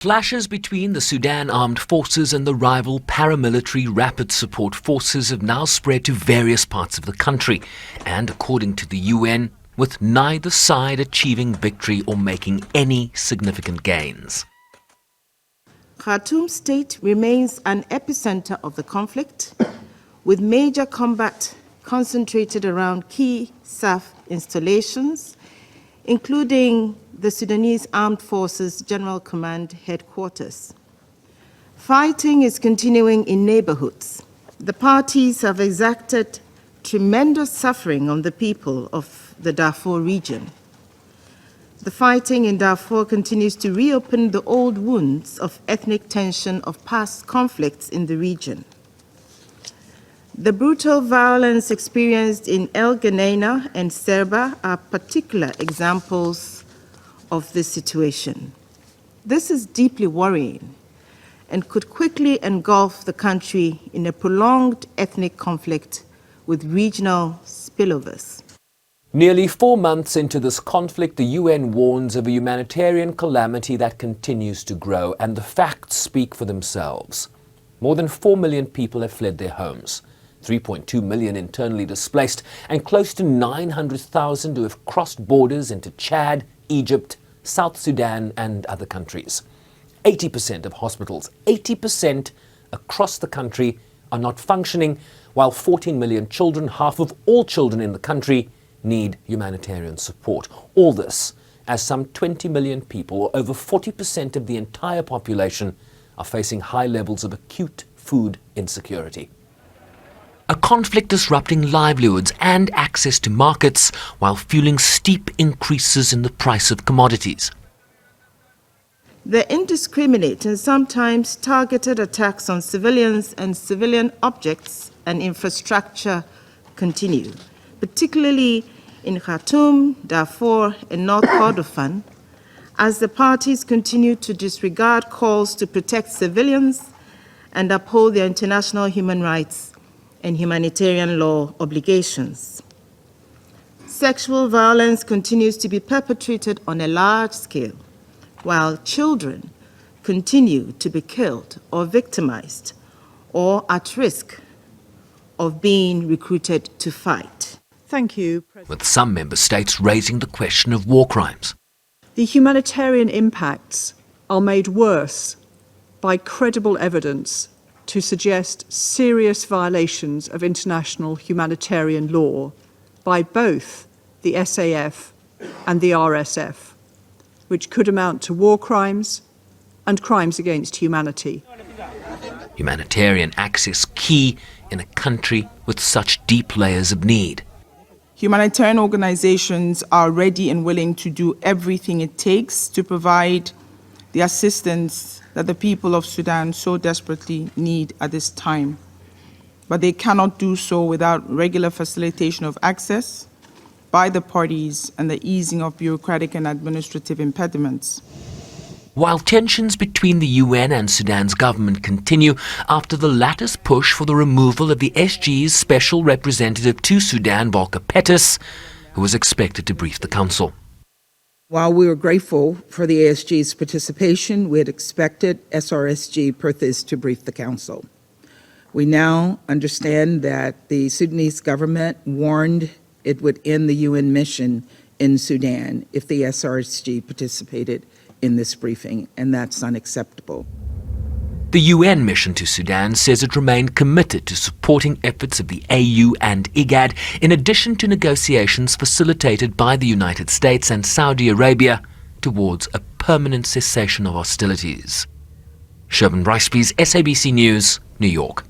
Clashes between the Sudan Armed Forces and the rival paramilitary Rapid Support Forces have now spread to various parts of the country, and according to the UN, with neither side achieving victory or making any significant gains. Khartoum state remains an epicenter of the conflict, with major combat concentrated around key SAF installations, including the Sudanese Armed Forces General Command Headquarters. Fighting is continuing in neighborhoods. The parties have exacted tremendous suffering on the people of the Darfur region. The fighting in Darfur continues to reopen the old wounds of ethnic tension of past conflicts in the region. The brutal violence experienced in El Geneina and Serba are particular examples of this situation. This is deeply worrying and could quickly engulf the country in a prolonged ethnic conflict with regional spillovers. Nearly 4 months into this conflict, the UN warns of a humanitarian calamity that continues to grow, and the facts speak for themselves. More than 4 million people have fled their homes, 3.2 million internally displaced, and close to 900,000 who have crossed borders into Chad, Egypt, South Sudan and other countries. 80% of hospitals, 80% across the country, are not functioning, while 14 million children, half of all children in the country, need humanitarian support. All this as some 20 million people, or over 40% of the entire population, are facing high levels of acute food insecurity. A conflict disrupting livelihoods and access to markets while fueling steep increases in the price of commodities. The indiscriminate and sometimes targeted attacks on civilians and civilian objects and infrastructure continue, particularly in Khartoum, Darfur, and North Kordofan, as the parties continue to disregard calls to protect civilians and uphold their international human rights and humanitarian law obligations. Sexual violence continues to be perpetrated on a large scale, while children continue to be killed or victimized or at risk of being recruited to fight. Thank you, With some member states raising the question of war crimes. The humanitarian impacts are made worse by credible evidence to suggest serious violations of international humanitarian law by both the SAF and the RSF, which could amount to war crimes and crimes against humanity. Humanitarian access key in a country with such deep layers of need. Humanitarian organizations are ready and willing to do everything it takes to provide the assistance that the people of Sudan so desperately need at this time. But they cannot do so without regular facilitation of access by the parties and the easing of bureaucratic and administrative impediments. While tensions between the UN and Sudan's government continue after the latter's push for the removal of the SG's special representative to Sudan, Volker Pettis, who was expected to brief the council. While we were grateful for the ASG's participation, we had expected SRSG Perthes to brief the council. We now understand that the Sudanese government warned it would end the UN mission in Sudan if the SRSG participated in this briefing, and that's unacceptable. The UN mission to Sudan says it remained committed to supporting efforts of the AU and IGAD, in addition to negotiations facilitated by the United States and Saudi Arabia towards a permanent cessation of hostilities. Sherman Ricebees, SABC News, New York.